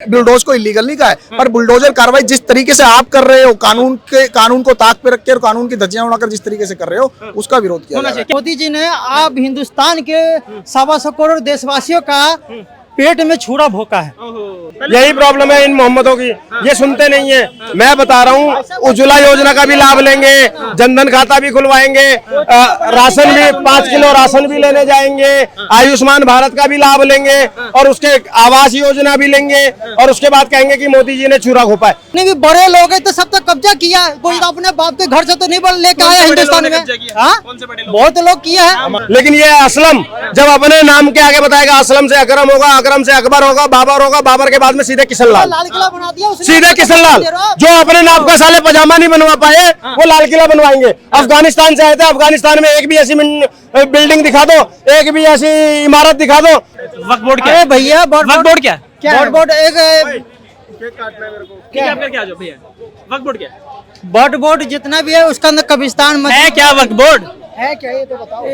Bulldoze को illegal नहीं कहा है, पर बुलडोजर कार्रवाई जिस तरीके से आप कर रहे हो, कानून को ताक पे रख के और कानून की धज्जियां उड़ाकर जिस तरीके से कर रहे हो, उसका विरोध किया जा रहा है। मोदी जी ने आप हिंदुस्तान के 125 करोड़ देशवासियों का पेट में छुरा भोंका है। यही प्रॉब्लम है इन मोहम्मदों की, ये सुनते नहीं है। मैं बता रहा हूँ, उज्ज्वला योजना का भी लाभ लेंगे, जनधन खाता भी खुलवाएंगे, राशन भी 5 किलो राशन भी लेने जाएंगे, आयुष्मान भारत का भी लाभ लेंगे और उसके आवास योजना भी लेंगे और उसके बाद कहेंगे कि मोदी जी ने छुरा घोंपा है। नहीं भी बड़े लोग हैं तो सब तक कब्जा किया, कोई अपने बाप के घर से तो नहीं लेके आया हिंदुस्तान में। बहुत लोग किया है, लेकिन ये असलम जब अपने नाम के आगे बताएगा, असलम से अकरम होगा, अकरम से अकबर होगा, बाबर होगा, बाबर के बाद में सीधे किशन लाल, लाल किला बना दिया उसने। सीधे किशन लाल जो अपने नाम का साले पजामा नहीं बनवा पाए, वो लाल किला बनवाएंगे। अफगानिस्तान से आए थे, अफगानिस्तान में एक भी ऐसी बिल्डिंग दिखा दो, एक भी ऐसी इमारत दिखा दो। वक्फ बोर्ड क्या? भैया वक्फ बोर्ड क्या? बोर्ड एक क्या जो भैया वक्फ बोर्ड क्या बोर्ड जितना भी है उसका अंदर कब्रिस्तान है? क्या वक्फ बोर्ड है क्या, ये तो बताओ।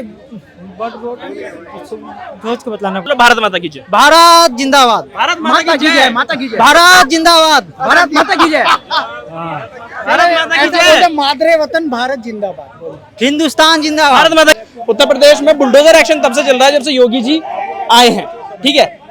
रोज को बतलाना। भारत माता की जय। भारत जिंदाबाद, भारत माता की जय। माता की जय, भारत जिंदाबाद, भारत माता की जय, भारत माता की जय। मादरे वतन भारत जिंदाबाद, हिंदुस्तान जिंदाबाद, भारत माता। उत्तर प्रदेश में बुलडोजर एक्शन तब से चल रहा है जब से योगी जी आए हैं, ठीक है।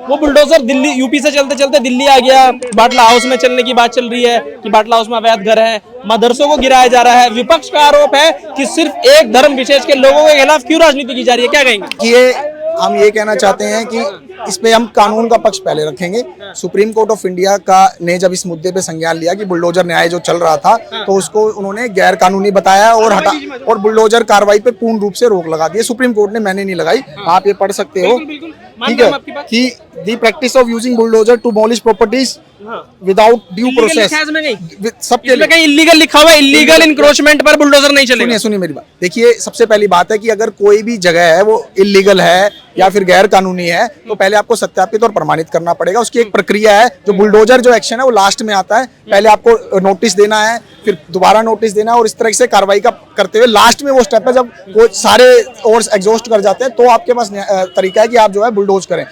वो बुलडोजर दिल्ली यूपी से चलते चलते दिल्ली आ गया। बाटला हाउस में चलने की बात चल रही है कि बाटला हाउस में अवैध घर है, मदरसों को गिराया जा रहा है। विपक्ष का आरोप है कि सिर्फ एक धर्म विशेष के लोगों के खिलाफ क्यों राजनीति की जा रही है, क्या कहेंगे? ये हम ये कहना चाहते हैं कि इस पे हम कानून का पक्ष पहले रखेंगे। सुप्रीम कोर्ट ऑफ इंडिया का ने जब इस मुद्दे पे संज्ञान लिया कि बुलडोजर न्याय जो चल रहा था, तो उसको उन्होंने गैर कानूनी बताया और बुलडोजर कार्रवाई पे पूर्ण रूप से रोक लगा दी। सुप्रीम कोर्ट ने, मैंने नहीं लगाई, आप ये पढ़ सकते हो, ठीक है, कि the practice of using bulldozer to demolish properties without due process, सबके लिए कहीं इलीगल लिखा हुआ है, इलीगल इंक्रोचमेंट पर बुलडोजर नहीं चलेगा। सुनिए मेरी बात, देखिए सबसे पहली बात है कि अगर कोई भी जगह है वो इलीगल है या फिर गैर कानूनी है, तो पहले आपको सत्यापित और प्रमाणित करना पड़ेगा। उसकी एक प्रक्रिया है। जो बुलडोजर जो एक्शन है वो लास्ट में आता है। पहले आपको नोटिस देना है, फिर दोबारा नोटिस देना है और इस तरह से कार्रवाई का करते हुए लास्ट में वो स्टेप है जब वो सारे और एग्जॉस्ट कर जाते हैं, तो आपके पास तरीका है कि आप जो है बुलडोज करें।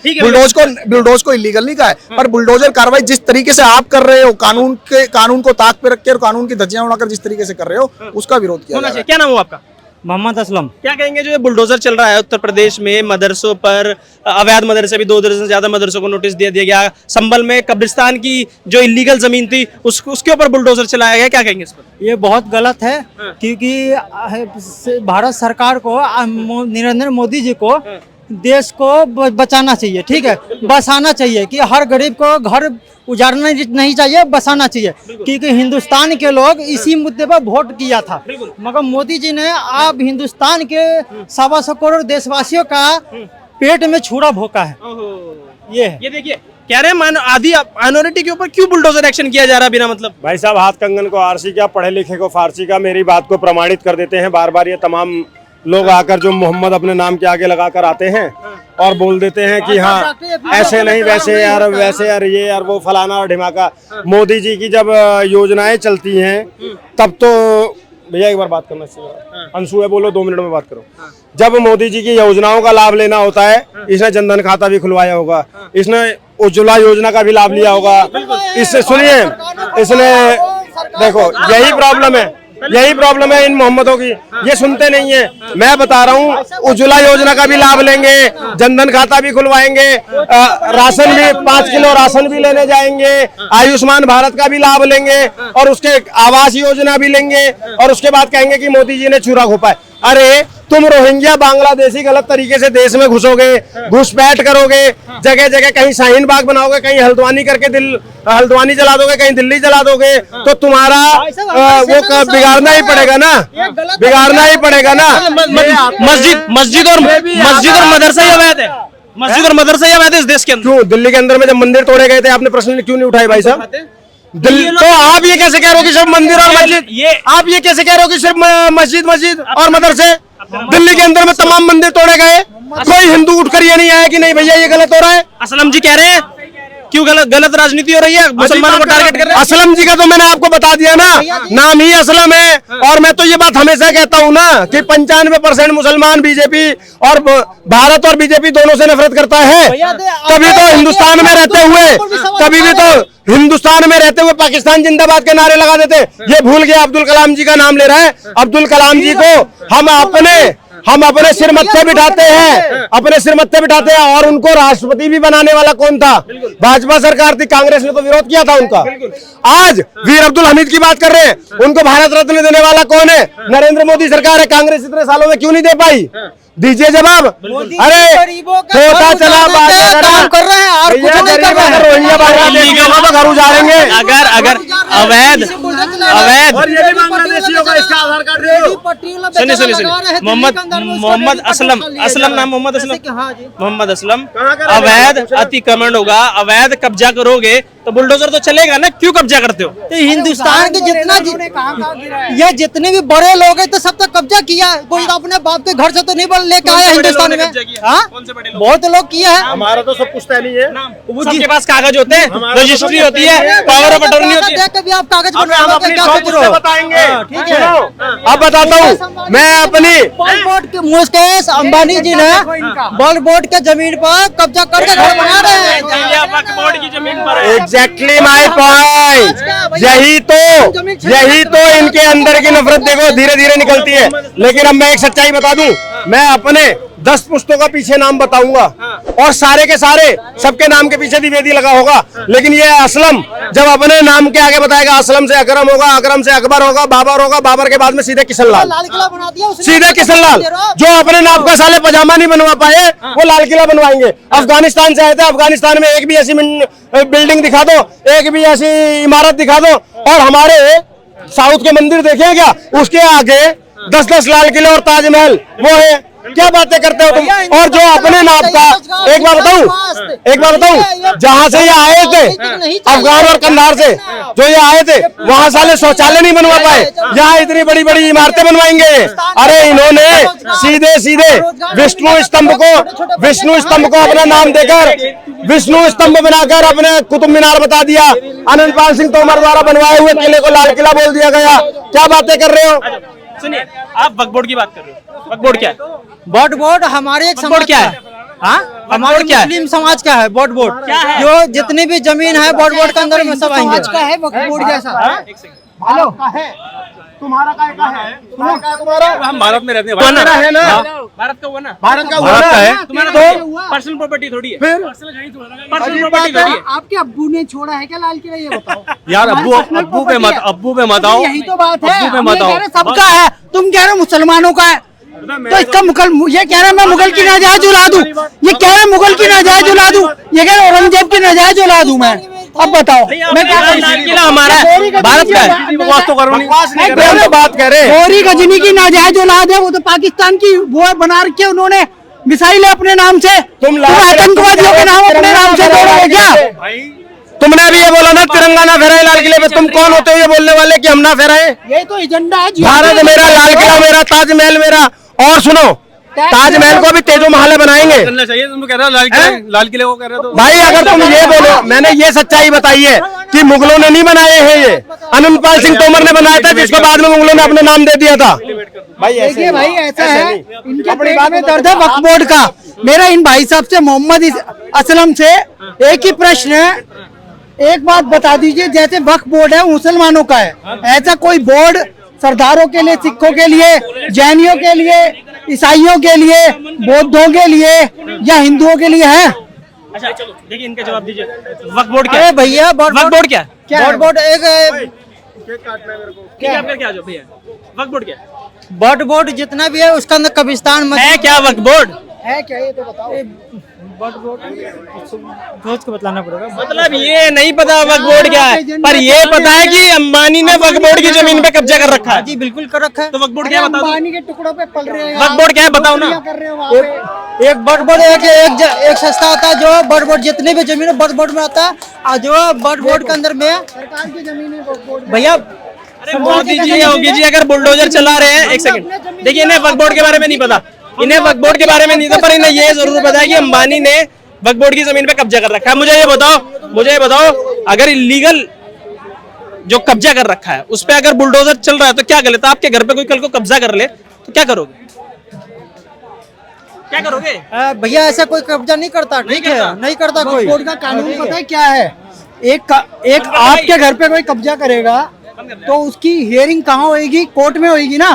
बुलडोज को इलीगल नहीं कहा है, पर बुलडोजर कार्रवाई जिस तरीके से आप कर रहे हो, कानून को ताक पे रख के और कानून की धज्जियां उड़ाकर जिस तरीके से कर रहे हो, उसका विरोध किया जा रहा है। क्या नाम हुआ आपका? मोहम्मद असलम। क्या कहेंगे जो ये बुलडोजर चल रहा है उत्तर प्रदेश में मदरसों पर, अवैध मदरसे भी 2 दर्जन से ज्यादा मदरसों को नोटिस दे दिया गया। संभल में कब्रिस्तान की जो इलीगल जमीन थी उसके ऊपर बुलडोजर चलाया गया, क्या कहेंगे इस पर? ये बहुत गलत है, क्योंकि भारत सरकार को, नरेंद्र मोदी जी को देश को बचाना चाहिए, ठीक है, बसाना चाहिए, कि हर गरीब को घर उजाड़ना नहीं चाहिए, बसाना चाहिए, क्योंकि हिंदुस्तान के लोग इसी मुद्दे पर वोट किया था। मगर मोदी जी ने आप हिंदुस्तान के 125 करोड़ देशवासियों का पेट में छुरा भोंका है। ये देखिए कह रहे हैं आधी माइनॉरिटी के ऊपर क्यों बुलडोजर एक्शन किया जा रहा है बिना मतलब? भाई साहब, हाथ कंगन को आरसी का, पढ़े लिखे को फारसी का, मेरी बात को प्रमाणित कर देते हैं बार बार ये तमाम लोग आकर, जो मोहम्मद अपने नाम के आगे लगाकर आते हैं और बोल देते हैं कि हाँ ऐसे नहीं, वैसे यार, वैसे यार, ये यार वो फलाना और ढिमाका। मोदी जी की जब योजनाएं चलती हैं तब तो भैया एक बार बात करना चाहिए। अंशु है, बोलो, 2 मिनट में बात करो। जब मोदी जी की योजनाओं का लाभ लेना होता है, इसने जनधन खाता भी खुलवाया होगा, इसने उज्ज्वला योजना का भी लाभ लिया होगा, इससे सुनिए, इसने देखो यही प्रॉब्लम है इन मोहम्मदों की, ये सुनते नहीं है। मैं बता रहा हूँ, उज्ज्वला योजना का भी लाभ लेंगे, जनधन खाता भी खुलवाएंगे, राशन भी 5 किलो राशन भी लेने जाएंगे, आयुष्मान भारत का भी लाभ लेंगे और उसके आवास योजना भी लेंगे और उसके बाद कहेंगे कि मोदी जी ने छुरा घोंपा है। अरे तुम रोहिंग्या बांग्लादेशी गलत तरीके से देश में घुसोगे, घुसपैठ करोगे, जगह जगह कहीं शाहीन बाग बनाओगे, कहीं हल्द्वानी करके हल्द्वानी जला दोगे, कहीं दिल्ली जला दोगे, तो तुम्हारा वो बिगाड़ना ही पड़ेगा ना, बिगाड़ना ही पड़ेगा ना। मस्जिद और मदरसा ही अवैध है, मस्जिद और मदरसा ही अवैध है इस देश के अंदर। क्यों दिल्ली के अंदर में जब मंदिर तोड़े गए थे, आपने प्रश्न क्यों नहीं उठाए भाई साहब? दिल्ली तो आप ये कैसे कह रहे हो कि सिर्फ मंदिर और मस्जिद, आप ये कैसे कह रहे हो कि सिर्फ मस्जिद और मदरसे? दिल्ली के अंदर में तमाम मंदिर तोड़े गए, कोई हिंदू उठकर ये नहीं आया कि नहीं भैया ये गलत हो रहा है। असलम जी कह रहे हैं क्यों गलत राजनीति हो रही है, मुसलमानों को टारगेट कर रहे हैं? असलम जी का तो मैंने आपको बता दिया ना, नाम ही असलम है। और मैं तो ये बात हमेशा कहता हूँ ना कि 95% मुसलमान बीजेपी और भारत और बीजेपी दोनों से नफरत करता है। तभी तो हिंदुस्तान में रहते हुए पाकिस्तान जिंदाबाद के नारे लगा देते। ये भूल गया, अब्दुल कलाम जी का नाम ले रहा है। अब्दुल कलाम जी को हम अपने सिर मत्थे बिठाते हैं, और उनको राष्ट्रपति भी बनाने वाला कौन था? भाजपा सरकार थी, कांग्रेस ने तो विरोध किया था उनका। आज वीर अब्दुल हमीद की बात कर रहे हैं, उनको भारत रत्न देने वाला कौन है? नरेंद्र मोदी सरकार है। कांग्रेस इतने सालों में क्यों नहीं दे पाई? दीजिए जवाब। अरे होता चला काम कर रहे हैं और कुछ नहीं कर रहे हैं। रोहिंग्या बांग्लादेशी तो घर उजाड़ेंगे। अगर अवैध और ये भी बांग्लादेशियों का इसका आधार कार्ड दे दो। सुनिए मोहम्मद असलम नाम मोहम्मद असलम अवैध अतिक्रमण होगा, अवैध कब्जा करोगे तो बुलडोजर तो चलेगा ना, क्यों कब्जा करते हो? तो हिंदुस्तान के ये जितने भी बड़े लोग हैं तो सब तो कब्जा किया। कोई तो अपने बाप के घर से तो नहीं लेके आया हिंदुस्तान में। बहुत लोग किया है। हमारा तो सब कुछ तय नहीं है। सबके पास कागज होते हैं, रजिस्ट्री होती है, पावर ऑफ अटॉर्नी होती है। कभी आप कागज बताएंगे। अब बताता हूँ मैं अपनी मुकेश अंबानी जी ने बॉल बोर्ड के जमीन पर कब्जा करके घर बना रहे हैं। बोर्ड की जमीन पर एग्जैक्टली माई पॉइंट। यही तो इनके अंदर की नफरत देखो धीरे धीरे निकलती है। लेकिन अब मैं एक सच्चाई बता दूं, मैं अपने 10 पुश्तों का पीछे नाम बताऊंगा और सारे के सारे सबके नाम के पीछे द्विवेदी लगा होगा। लेकिन ये असलम जब अपने नाम के आगे बताएगा, असलम से अकरम होगा, अकरम से अकबर होगा, बाबर होगा, बाबर के बाद में सीधे किशन लाल, सीधे किशन लाल। जो अपने नाम का साले पजामा नहीं बनवा पाए वो लाल किला बनवाएंगे। अफगानिस्तान से आए थे, अफगानिस्तान में एक भी ऐसी बिल्डिंग दिखा दो, एक भी ऐसी इमारत दिखा दो। और हमारे साउथ के मंदिर देखे क्या, उसके आगे 10-10 लाल किले और ताजमहल वो है। क्या बातें करते हो तुम? और जो अपने नाम का एक बार बताऊं, जहां से ये आए थे अफगान और कंधार से जो ये आए थे, वहां साले शौचालय नहीं बनवा पाए, यहाँ इतनी बड़ी बड़ी इमारतें बनवाएंगे। अरे इन्होंने सीधे विष्णु स्तंभ को अपना नाम देकर विष्णु स्तंभ बनाकर अपने कुतुब मीनार बता दिया। अनंतपाल सिंह तोमर द्वारा बनवाए हुए किले को लाल किला बोल दिया गया। क्या बातें कर रहे हो? सुनिए, आप वक्फ बोर्ड की बात कर रहे हो। वक्फ बोर्ड क्या है? बोर्ड हमारे एक समाज क्या है, हमारे मुस्लिम समाज का है। बोर्ड क्या है? जो जितनी भी जमीन है बोर्ड के अंदर में सब आएंगे। का है बोर्ड जैसा। हेलो तुम्हारा है? तुम्हारा हम भारत में रहते हैं, है ना? भारत का हुआ ना, भारत का है तुम्हारा तो पर्सनल प्रॉपर्टी थोड़ी है। फिर पर्सनल प्रॉपर्टी थोड़ी है। आपके अब्बू ने छोड़ा है क्या लाल किला, ये बताओ यार। अब्बू पे मत आओ। यही तो बात है। अब्बू पे मत आओ। सबका है, तुम कह रहे हो मुसलमानों का है तो इसका ये कह रहा है मैं मुगल की नाजायज औलाद दूं, ये कह रहा है मुगल की नाजायज औलाद दूं, ये कह रहा है औरंगजेब की नाजायज औलाद दूं मैं। अब बताओ मैं क्या लाल किला हमारा है, भारत का है। बात कर रहे गौरी गजनी की नाजायज औलाद है, वो तो पाकिस्तान की वो बना रखी है उन्होंने मिसाइलें अपने नाम से। तुम आतंकवादियों के नाम अपने नाम से जोड़ोगे क्या? तुमने भी ये बोला ना तिरंगा ना फहराए लाल किले पे। तुम कौन होते हो ये बोलने वाले कि हम ना फहराए? यही तो एजेंडा है। भारत मेरा, लाल किला मेरा, ताजमहल मेरा। और सुनो, ताजमहल को भी तेजो महल बनाएंगे। करना चाहिए। तुम कह रहे हो लाल किले को कह रहे हो तो भाई अगर तुम ये बोलो, मैंने ये सच्चाई बताई है कि मुगलों ने नहीं बनाए हैं, ये अनंतपाल सिंह तोमर ने बनाया था, जिसको बाद में मुगलों ने अपना नाम दे दिया था। देखिए भाई ऐसा है, इनके पेट में दर्द है वक्फ बोर्ड का। मेरा इन भाई साहब से मोहम्मद असलम से एक ही प्रश्न है, एक बात बता दीजिए, जैसे वक्फ बोर्ड है मुसलमानों का है, ऐसा कोई बोर्ड सरदारों के लिए, सिखों के लिए, जैनियों के लिए, ईसाइयों के लिए, बौद्धों के लिए या हिंदुओं के लिए है? अच्छा चलो देखिए, इनका जवाब दीजिए। वक्फ बोर्ड क्या है? भैया वक्फ बोर्ड क्या है? बोर्ड एक क्या जो भैया वक्फ बोर्ड क्या है? बोर्ड जितना भी है उसका अंदर कब्रिस्तान है क्या वक्फ बोर्ड है क्या, ये तो बताओ। सोच को बताना पड़ेगा। मतलब ये नहीं पता वक्फ बोर्ड क्या है, पर ये पता है कि अंबानी ने वक्फ बोर्ड की जमीन पे कब्जा कर रखा है। जी बिल्कुल कर रखा है। तो वक्फ बोर्ड क्या है बताओ? अंबानी के टुकड़ों पे पल रहे हैं। वक्फ बोर्ड क्या है बताओ ना। एक बोर्ड एक संस्था होता है जो बोर्ड जितने भी जमीन है बोर्ड में आता है, और जो बोर्ड के अंदर में सरकार की जमीन है भैया। अरे मोदी जी, योगी जी अगर बुलडोजर चला रहे हैं, एक सेकंड देखिए, इन्हें वक्फ बोर्ड के बारे में नहीं पता, इन्हें वक्फ बोर्ड के बारे में नहीं था, पर इन्हें ये जरूर पता है कि अंबानी ने वक्फ बोर्ड की जमीन पे कब्जा कर रखा है। मुझे ये बताओ अगर इलीगल जो कब्जा कर रखा है उस पे अगर बुलडोजर चल रहा है तो क्या गलत है? आपके घर पे कोई कल को कब्जा कर ले तो क्या करोगे? क्या करोगे? भैया ऐसा कोई कब्जा नहीं करता, ठीक है, नहीं करता कोई। बोर्ड का कानून पता है क्या है? एक आपके घर पे कोई कब्जा करेगा तो उसकी हियरिंग कहाँ होगी? कोर्ट में होगी ना।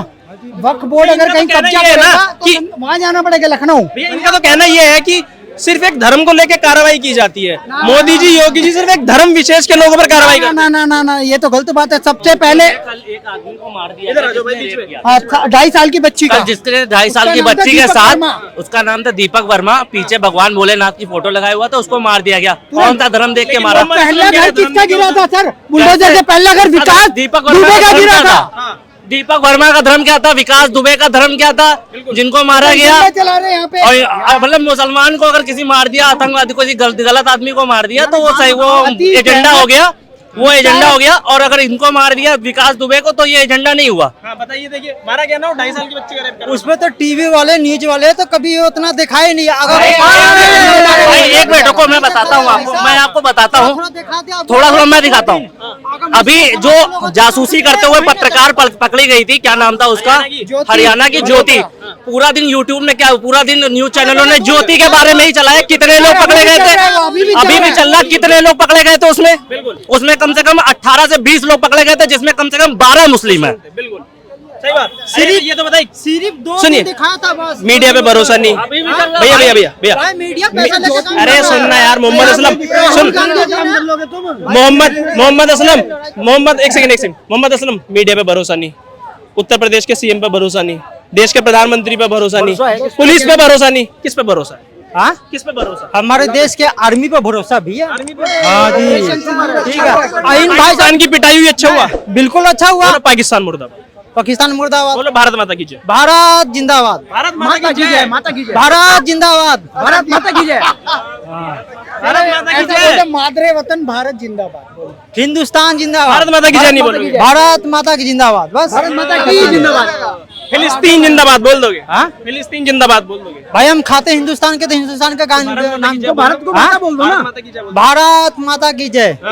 वक्फ बोर्ड अगर कहीं कब्जा करेगा तो वहां जाना पड़ेगा, लखनऊ। भैया इनका तो कहना ये है कि सिर्फ एक धर्म को लेकर कार्रवाई की जाती है। मोदी जी, योगी जी सिर्फ एक धर्म विशेष के लोगों पर कार्रवाई करते हैं। ना, ये तो गलत बात है। सबसे पहले एक आदमी को मार दिया इधर आ जाओ भाई बीच में। 2.5 साल की बच्ची का, जिसने 2.5 साल की उसका नाम था बच्ची के दीपक साथ, वर्मा। उसका नाम था दीपक वर्मा, पीछे भगवान भोलेनाथ की फोटो लगाया हुआ था, उसको मार दिया गया। कौन सा धर्म देख के मारा? पहला घर किसका गिरा था सर? बुलडोजर से पहला घर विकास दीपक दुबे वर्मा का का गिरा धर्म क्या था। था? दीपक वर्मा का धर्म क्या था? विकास दुबे का धर्म क्या था? जिनको मारा गया। चला रहे यहाँ पे। और मतलब मुसलमान को अगर किसी मार दिया, आतंकवादी को, किसी गलत आदमी को मार दिया तो वो सही, वो एजेंडा हो गया, वो एजेंडा हो गया। और अगर इनको मार दिया विकास दुबे को तो ये एजेंडा नहीं हुआ। हाँ बताइए, देखिए मारा गया ना 2.5 साल की बच्ची का रेप करा। उसमें तो टीवी वाले, न्यूज वाले तो कभी उतना दिखाई नहीं। अगर भाई एक मिनट रुको, मैं बताता हूँ आपको, मैं आपको बताता हूँ, थोड़ा मैं दिखाता हूँ। अभी जो जासूसी करते हुए पत्रकार पकड़ी गई थी, क्या नाम था उसका? हरियाणा की ज्योति। पूरा दिन यूट्यूब में, क्या पूरा दिन न्यूज चैनलों ने ज्योति के बारे में ही चलाया। कितने लोग पकड़े गए थे? अभी भी चल रहा। कितने लोग पकड़े गए थे उसमें कम से कम 18 से 20 लोग पकड़े गए थे, जिसमें कम से कम 12 मुस्लिम है। बिल्कुल सही बात। सिर्फ ये तो बताइए, सिर्फ 2 सुनिए, दिखाया था बस। मीडिया पे भरोसा नहीं। भैया भाई मीडिया पैसा लेके काम अरे कर रहा है। सुनना यार, मोहम्मद असलम सुन, मोहम्मद असलम, एक सेकंड, मोहम्मद असलम, मीडिया पे भरोसा नहीं, उत्तर प्रदेश के सीएम पे भरोसा नहीं, देश के प्रधानमंत्री पे भरोसा नहीं, पुलिस पे भरोसा नहीं, किस पे भरोसा है? हाँ, किस पे भरोसा? हमारे देश के आर्मी पे भरोसा भी है। हाँ जी, ठीक है। इन पाकिस्तान की पिटाई हुई, अच्छा हुआ, बिल्कुल अच्छा हुआ। बोलो पाकिस्तान मुर्दाबाद, पाकिस्तान मुर्दाबाद, बोलो भारत माता की जय, भारत जिंदाबाद, भारत माता की जय, माता की जय, भारत जिंदाबाद, भारत माता की जय, भारत माता की ऐसा जय, बोलते, मादरे वतन भारत जिंदाबाद, हिंदुस्तान जिंदाबाद, भारत माता की जय नहीं बोलोगे? भारत माता की जिंदाबाद, बस भारत माता की जिंदाबाद। फिलिस्तीन जिंदाबाद बोल दोगे? हाँ? फिलिस्तीन जिंदाबाद बोल दोगे? भाई हम खाते हिंदुस्तान के, तो हिंदुस्तान का गान नाम जय, भारत को हाँ? माता बोल दो ना। भारत माता की जय बोल दो। भारत माता की जय। बस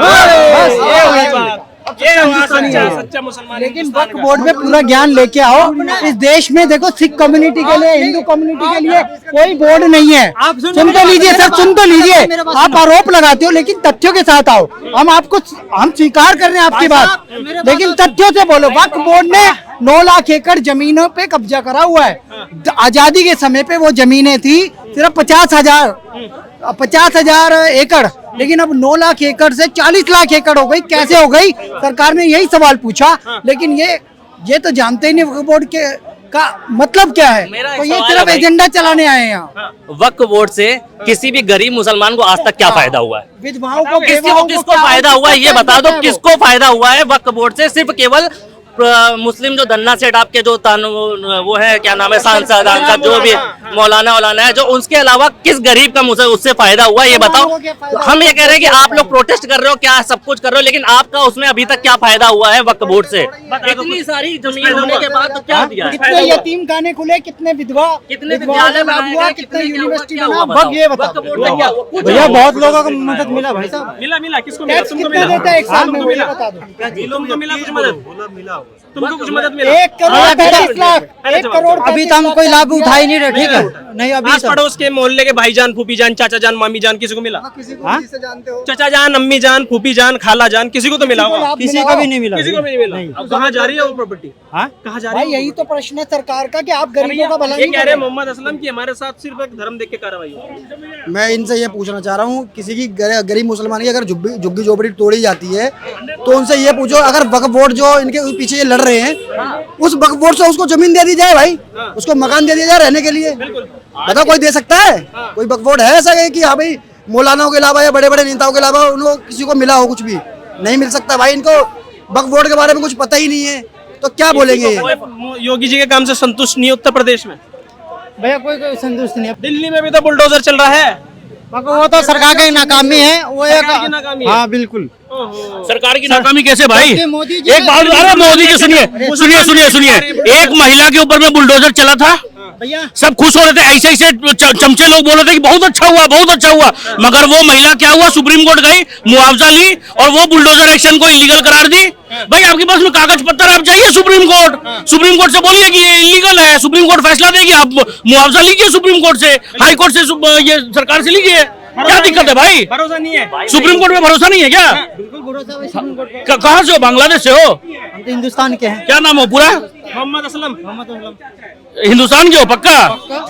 बस ये हुई बात। ये हुआ सच्चा मुसलमान। लेकिन हिंदुस्तान वक्फ का। बोर्ड में पूरा ज्ञान लेके आओ। इस देश में देखो, सिख कम्युनिटी के लिए, हिंदू कम्युनिटी के लिए कोई बोर्ड नहीं है। सुन तो लीजिए सर, सुन तो लीजिए। आप आरोप लगाते हो लेकिन तथ्यों के साथ आओ। हम स्वीकार कर रहे हैं आपकी बात, लेकिन तथ्यों से बोलो। वक्फ बोर्ड ने 9 लाख एकड़ जमीनों पे कब्जा करा हुआ है। आजादी के समय पे वो जमीनें थी सिर्फ 50,000 एकड़, लेकिन अब 9 लाख एकड़ से 40 लाख एकड़ हो गई। कैसे हो गई? सरकार ने यही सवाल पूछा, लेकिन ये तो जानते ही नहीं वक्फ बोर्ड का मतलब क्या है। मेरा एक तो ये सवाल है सिर्फ भाई। एजेंडा चलाने आए हैं यहाँ। वक्फ बोर्ड से किसी भी गरीब मुसलमान को आज तक क्या फायदा हुआ है? विधवाओं को, किसको फायदा हुआ है ये बता दो। किसको फायदा हुआ है वक्फ बोर्ड से? सिर्फ केवल मुस्लिम जो धन्ना सेठ आपके जो वो है, क्या नाम है, सांसद जो भी मौलाना है, जो उसके अलावा किस गरीब का मुझे उससे फायदा हुआ ये बताओ। हम ये कह रहे हैं कि आप लोग प्रोटेस्ट कर रहे हो, क्या सब कुछ कर रहे हो, लेकिन आपका उसमें अभी तक क्या फायदा हुआ है वक्फ बोर्ड से? इतनी सारी जमीन होने के बाद तो क्या दिया है? कितने यतीम खाने खुले, कितने विधवा, कितने विधवाओं विद्यालय को लाभ बनाए हुआ, गए, कितने कितने क्या हुआ, यूनिवर्सिटी क्या बना, हुआ बस ये बताओ। बताओ। वक्फ बोर्ड से क्या हुआ? कुछ भैया नहीं। बहुत लोगों को मदद मिला भाई साहब। मिला किसको मिला? टैक्स तुमको कितना मिला? देता है एक साल में, तुमको वो ये मिला? बता दो। तुमको मिला कुछ मदद? तुमको कुछ मदद मिला? 1 करोड़ 35 लाख, 1 करोड़ अभी तो हम कोई लाभ उठा ही नहीं रहे, ठीक है? नहीं अभी आस पड़ोस के मोहल्ले के भाईजान, फूफी जान, चाचा जान, मामी जान, किसी को मिला? हाँ? चाचा जान, अम्मी जान, फूफी जान, खाला जान, किसी को तो मिला होगा। किसी का भी नहीं मिला। किसी को भी नहीं मिला। अब कहाँ जा रही है वो प्रॉपर्टी? हाँ? कहाँ जा रही भाई है? यही तो प्रश्न है सरकार का कि आप गरीबों का भला ये नहीं कह कर रहे हैं रहे। मोहम्मद असलम की हमारे साथ सिर्फ एक धर्म देख के कार्रवाई हो। मैं इनसे ये पूछना चाह रहा हूँ, किसी की गरीब मुसलमान की अगर झुग्गी झोपड़ी तोड़ी जाती है तो उनसे ये पूछो, अगर वक्फ बोर्ड जो इनके पीछे ये लड़ रहे हैं, उस वक्फ बोर्ड से उसको जमीन दे दी जाए भाई, उसको मकान दे दिया जाए रहने के लिए। बताओ कोई दे सकता है? कोई वक्फ बोर्ड है ऐसा है कि हाँ भाई मौलानाओं के अलावा या बड़े बड़े नेताओं के अलावा उनको किसी को मिला हो? कुछ भी नहीं मिल सकता भाई। इनको वक्फ बोर्ड के बारे में कुछ पता ही नहीं है तो क्या बोलेंगे ये? योगी जी के काम से संतुष्ट नहीं है उत्तर प्रदेश में? भैया कोई संतुष्ट नहीं है। दिल्ली में भी तो बुलडोजर चल रहा है। मगर वो तो सरकार की नाकामी है। वो सरकार की नाकामी है। हाँ बिल्कुल। सरकार की नाकामी कैसे भाई? मोदी जी एक बात, अरे मोदी जी सुनिए, एक महिला के ऊपर में बुलडोजर चला था, सब खुश हो रहे थे, ऐसे ऐसे चमचे लोग बोल रहे थे कि बहुत अच्छा हुआ, बहुत अच्छा हुआ। मगर वो महिला क्या हुआ, सुप्रीम कोर्ट गई, मुआवजा ली और वो बुलडोजर एक्शन को इलीगल करार दी। भाई आपके पास में कागज पत्तर, आप जाइए सुप्रीम कोर्ट से बोलिए कि ये इलीगल है, सुप्रीम कोर्ट फैसला देगी, आप मुआवजा लीजिए सुप्रीम कोर्ट से, हाई कोर्ट से, ये सरकार से लीजिए। क्या दिक्कत है भाई? भरोसा नहीं है सुप्रीम कोर्ट में भरोसा नहीं है क्या? बिल्कुल भरोसा है सुप्रीम कोर्ट पे। कहाँ से हो? बांग्लादेश से हो? हम तो हिंदुस्तान के हैं। क्या नाम हो पूरा? मोहम्मद असलम। हिंदुस्तान के हो पक्का?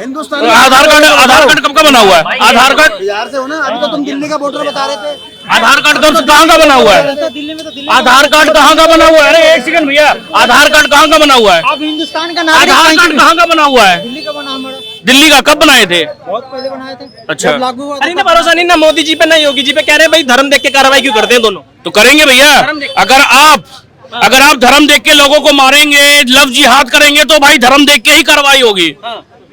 हिंदुस्तान आधार कार्ड कब का बना हुआ है? आधार कार्ड बिहार से हो ना? अभी तो तुम दिल्ली का वोटर बता रहे थे। आधार कार्ड कहाँ का बना हुआ है? दिल्ली में तो दिल्ली आधार कार्ड कहाँ का बना हुआ है? अरे एक सेकंड भैया, आधार कार्ड कहाँ का बना हुआ है? आप हिंदुस्तान का नागरिक आधार हैं कार्ड कि कहाँ का बना हुआ है? दिल्ली का बना हमारा, दिल्ली का कब बनाए थे? बहुत पहले बनाए थे। अच्छा। जब लागू हुआ अरे था ना भरोसा नहीं ना मोदी जी पे ना योगी जी पे, कह रहे हैं भाई धर्म देख के कार्रवाई क्यों करते हैं दोनों। तो करेंगे भैया। अगर आप धर्म देख के लोगों को मारेंगे, लव जिहाद करेंगे, तो भाई धर्म देख के ही कार्रवाई होगी।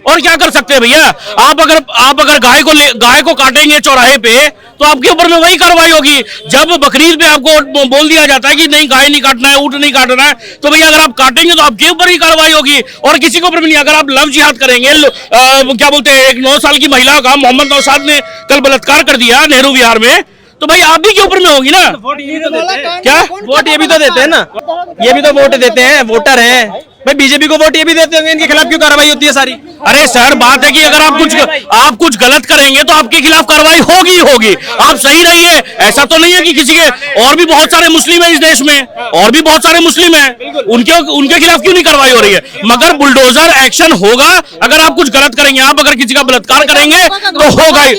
और क्या कर सकते हैं भैया? आप अगर गाय को काटेंगे चौराहे पे, तो आपके ऊपर में वही कार्रवाई होगी। जब बकरीद पे आपको बोल दिया जाता है कि नहीं गाय नहीं काटना है, ऊंट नहीं काटना है, तो भैया अगर आप काटेंगे तो आपके ऊपर ही कार्रवाई होगी और किसी के ऊपर भी नहीं। अगर आप लव जिहाद करेंगे, क्या बोलते हैं, एक 9 साल की महिला का मोहम्मद नौशाद ने कल बलात्कार कर दिया नेहरू विहार में, तो भाई आप भी के ऊपर में होगी ना। वोट ये भी तो देते हैं। क्या वोट ये भी तो देते हैं ना, ये भी तो वोट देते हैं, वोटर हैं भाई। बीजेपी को वोट ये भी देते होंगे, इनके खिलाफ क्यों कार्रवाई होती है सारी? अरे सर, बात है कि अगर आप कुछ गलत करेंगे तो आपके खिलाफ कार्रवाई होगी ही होगी। आप सही रहिए। ऐसा तो नहीं है कि किसी के, और भी बहुत सारे मुस्लिम है इस देश में, और भी बहुत सारे मुस्लिम हैं, उनके खिलाफ क्यों नहीं कार्रवाई हो रही है? मगर बुलडोजर एक्शन होगा अगर आप कुछ गलत करेंगे। आप अगर किसी का बलात्कार करेंगे तो होगा ही।